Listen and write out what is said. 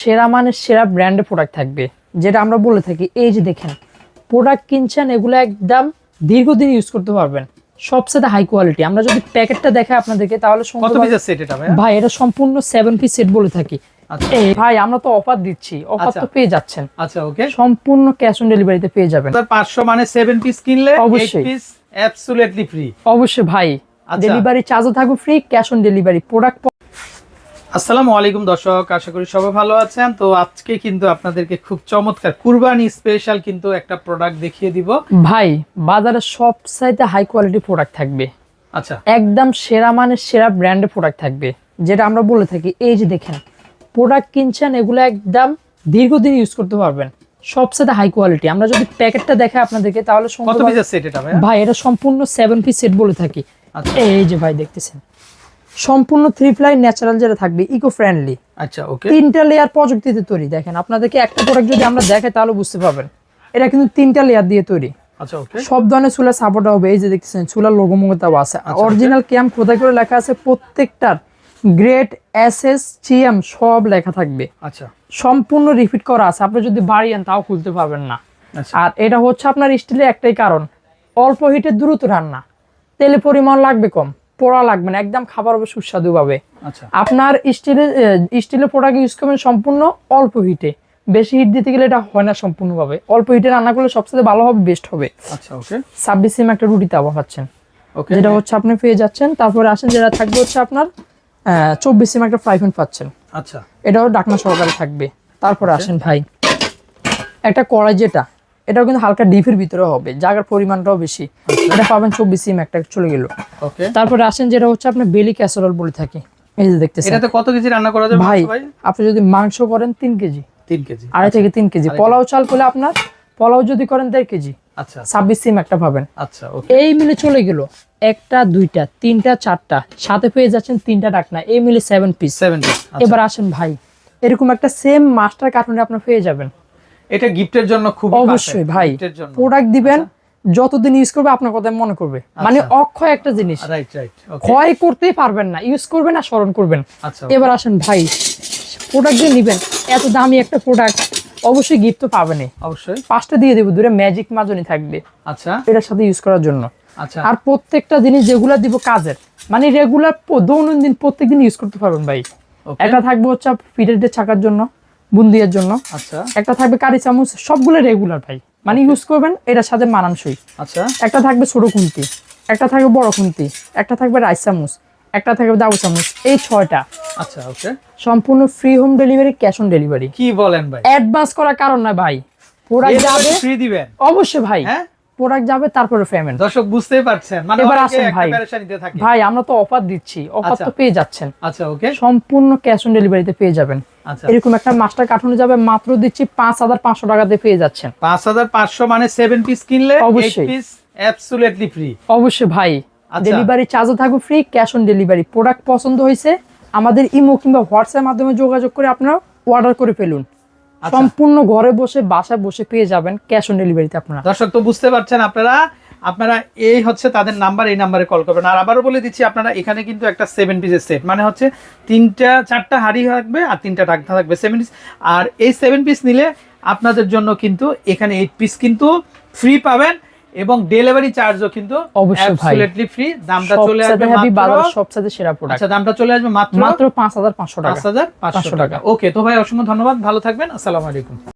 সেরা মানের সেরা ব্র্যান্ডের প্রোডাক্ট থাকবে, যেটা আমরা বলে থাকি। এই যে দেখেন, প্রোডাক্ট কিনছেন, এগুলো একদম দীর্ঘদিন ইউজ করতে পারবেন, সবচেয়ে হাই কোয়ালিটি। আমরা যদি প্যাকেটটা দেখাই আপনাদেরকে তাহলে কত পিসের সেট এটা ভাই? এটা সম্পূর্ণ 7 পিস সেট বলে থাকি। এই ভাই আমরা তো অফার দিচ্ছি, অফার তো পেয়ে যাচ্ছেন। আচ্ছা, ওকে, সম্পূর্ণ ক্যাশ অন ডেলিভারিতে পেয়ে যাবেন। 500 মানে 7 পিস কিনলে অবশ্যই 8 পিস অ্যাবসলিউটলি ফ্রি। অবশ্যই ভাই, ডেলিভারি চার্জও থাকবে free, cash on delivery. Product আসসালামু আলাইকুম দর্শক, আশা করি সবাই ভালো আছেন। তো আজকে কিন্তু আপনাদেরকে খুব চমৎকার কুরবানি স্পেশাল কিন্তু একটা প্রোডাক্ট দেখিয়ে দিব ভাই। বাজারে সবচাইতে হাই কোয়ালিটি প্রোডাক্ট থাকবে, আচ্ছা, একদম সেরা মানের সেরা ব্র্যান্ডের প্রোডাক্ট থাকবে, যেটা আমরা বলে থাকি। এই যে দেখেন, প্রোডাক্ট কিনছেন, এগুলো একদম দীর্ঘদিন ইউজ করতে পারবেন, সবচেয়ে হাই কোয়ালিটি। আমরা যদি প্যাকেটটা দেখাই আপনাদেরকে তাহলে কত পিসের সেট এটা ভাই? এটা সম্পূর্ণ 7 পিস সেট বলে থাকি। আচ্ছা, এই যে ভাই দেখতেছেন, সম্পূর্ণ 3 প্লাই ন্যাচারাল যেটা থাকবে, ইকো ফ্রেন্ডলি। আচ্ছা, ওকে, 3টা লেয়ার প্রযুক্তিতে তৈরি। দেখেন আপনাদেরকে একটা প্রোডাক্ট যদি আমরা দেখাই তাহলে বুঝতে পারবেন, এটা কিন্তু 3টা লেয়ার দিয়ে তৈরি। আচ্ছা, ওকে, সব ধরনের চুলা সাপোর্ট হবে। এই যে দেখতেছেন, চুলার লোগো মোগোটাও আছে, অরিজিনাল ক্যাম খোদাই করে লেখা আছে, প্রত্যেকটার গ্রেড এসএস জিএম সব লেখা থাকবে। আচ্ছা, সম্পূর্ণ রিপিট করা আছে, আপনি যদি বাড়ি আন তাও খুলতে পারবেন না। আচ্ছা, আর এটা হচ্ছে আপনার স্টিলের একটাই কারণ, অল্প হিটে দ্রুত রান্না, তেলের পরিমাণ লাগবে কম, পোড়া লাগবে না, একদম খাবার হবে সুস্বাদু ভাবে। আচ্ছা, আপনার স্টিলের প্রোডাক্ট ইউজ করবেন সম্পূর্ণ অল্প হিটে, বেশি হিট দিতে গেলে এটা হয় না সম্পূর্ণভাবে। অল্প হিটে রান্না করলে সবচেয়ে ভালো হবে, বেস্ট হবে। আচ্ছা, ওকে, 26 সিম একটা রুটি তাওয়া পাচ্ছেন, ওকে, যেটা হচ্ছে আপনি পেয়ে যাচ্ছেন। তারপরে আসেন, যেটা থাকবে হচ্ছে আপনার 24 সিম একটা ফ্রাই প্যান পাচ্ছেন, আচ্ছা, এটাও ডাকনা সহকারে থাকবে। তারপরে আসেন ভাই, একটা কড়াই, যেটা এটাও কিন্তু হালকা ডিপের ভিতরে হবে, জায়গার পরিমাণটাও বেশি, এটা পাবেন 24 সিম একটা চলে গেল। ওকে, তারপরে আসেন, যেটা হচ্ছে আপনার বেলি ক্যাসারোল বলে থাকি। এই যে দেখতেছেন, এটাতে কত কেজি রান্না করা যাবে ভাই? আপনি যদি মাংস করেন 3 কেজি, 3 কেজি, 2.5 থেকে 3 কেজি। পোলাও চাল করলে আপনার, পোলাও যদি করেন 1.5 কেজি, আচ্ছা, 26 সিম একটা পাবেন। আচ্ছা, ওকে, এই মিলে চলে গেল একটা, দুইটা, তিনটা, চারটা, সাথে পেয়ে যাচ্ছেন 3টা ডাকনা, এই মিলে 7 পিস। 7 পিস। এবার আসেন ভাই, এরকম একটা সেম মাস্টার কার্টুনে আপনি পেয়ে যাবেন। এটা গিফটের জন্য খুব অবশ্যই ভাই, প্রোডাক্ট দিবেন, যতদিন ইউজ করবে আপনার কথা মনে করবে, মানে অক্ষয় একটা জিনিস, রাইট রাইট, ক্ষয় করতেই পারবেন না, ইউজ করবেন আর স্মরণ করবেন। আচ্ছা, এবার আসেন ভাই, প্রোডাক্ট দিয়ে নিবেন, এত দামি একটা প্রোডাক্ট, অবশ্যই গিফট তো পাবেনই, অবশ্যই 5টা দিয়ে দেবো, দূরে ম্যাজিক মাজনি থাকবে, আচ্ছা, এটার সাথে ইউজ করার জন্য। আচ্ছা, আর প্রত্যেকটা জিনিস যেগুলো দিব কাজের, মানে রেগুলার দৈনন্দিন প্রত্যেকদিন ইউজ করতে পারবেন ভাই। একটা থাকবে হচ্ছে পিঠের ছাকার জন্য, বুন্দিয়ার জন্য, আচ্ছা, একটা থাকবে কারি চামচ, সবগুলো রেগুলার ভাই, মানে ইউজ করবেন এটার সাথে মানানসই। আচ্ছা, একটা থাকবে ছোট খুন্তি, একটা থাকবে বড় খুন্তি, একটা থাকবে রাইস চামচ, একটা থাকবে দাবু চামচ, এই 6টা। আচ্ছা, ওকে, সম্পূর্ণ free home delivery, cash on delivery. কি বলেন ভাই? অ্যাডভান্স করার কারণ না ভাই, প্রোডাক্ট যাবে ফ্রি দিবেন অবশ্যই ভাই, হ্যাঁ, প্রোডাক্ট যাবে তারপরে পেমেন্ট। দর্শক বুঝতেই পারছেন, মানে এবার অনেকে আসেন একটা ভাই, পেরেশানিতে থাকে। ভাই আমরা তো অফার দিচ্ছি, অফার তো পেয়ে যাচ্ছেন। আচ্ছা, ওকে, সম্পূর্ণ ক্যাশ অন ডেলিভারিতে পেয়ে যাবেন। আচ্ছা, এরকম একটা মাস্টার কার্টুনে যাবে, মাত্র দিচ্ছি 5500 টাকাতে পেয়ে যাচ্ছেন। 5500 মানে 7 পিস কিনলে 8 অবশ্যই পিস অ্যাবসলিউটলি ফ্রি। অবশ্যই ভাই, আচ্ছা, ডেলিভারি চার্জও থাকবে free, cash on delivery. Product পছন্দ হয়েছে, আমাদের ইমো কিংবা হোয়াটসঅ্যাপ মাধ্যমে যোগাযোগ করে আপনারা অর্ডার করে ফেলুন। সম্পূর্ণ ঘরে বসে, বাসায় বসে পেয়ে যাবেন ক্যাশ অন ডেলিভারিতে আপনারা। দর্শক তো বুঝতে পারছেন, আপনারা এই হচ্ছে তাদের নাম্বার, এই নাম্বারে কল করবেন। আর আবারও বলে দিচ্ছি, আপনারা এখানে কিন্তু একটা 7 পিসের সেট, মানে হচ্ছে 4টা হাঁড়ি থাকবে আর 3টা ডাকনা থাকবে 7 পিস। আর এই 7 পিস নিলে আপনাদের জন্য কিন্তু এখানে 8 পিস কিন্তু ফ্রি পাবেন, এবং ডেলিভারি চার্জও কিন্তু অ্যাবসলিউটলি ফ্রি। দামটা চলে আসবে মাত্র, সবচেয়ে সেরা প্রোডাক্ট। আচ্ছা, দামটা চলে আসবে মাত্র 5500 টাকা। 5500 টাকা। ওকে, তো ভাই অসংখ্য ধন্যবাদ, ভালো থাকবেন, আসসালামু আলাইকুম।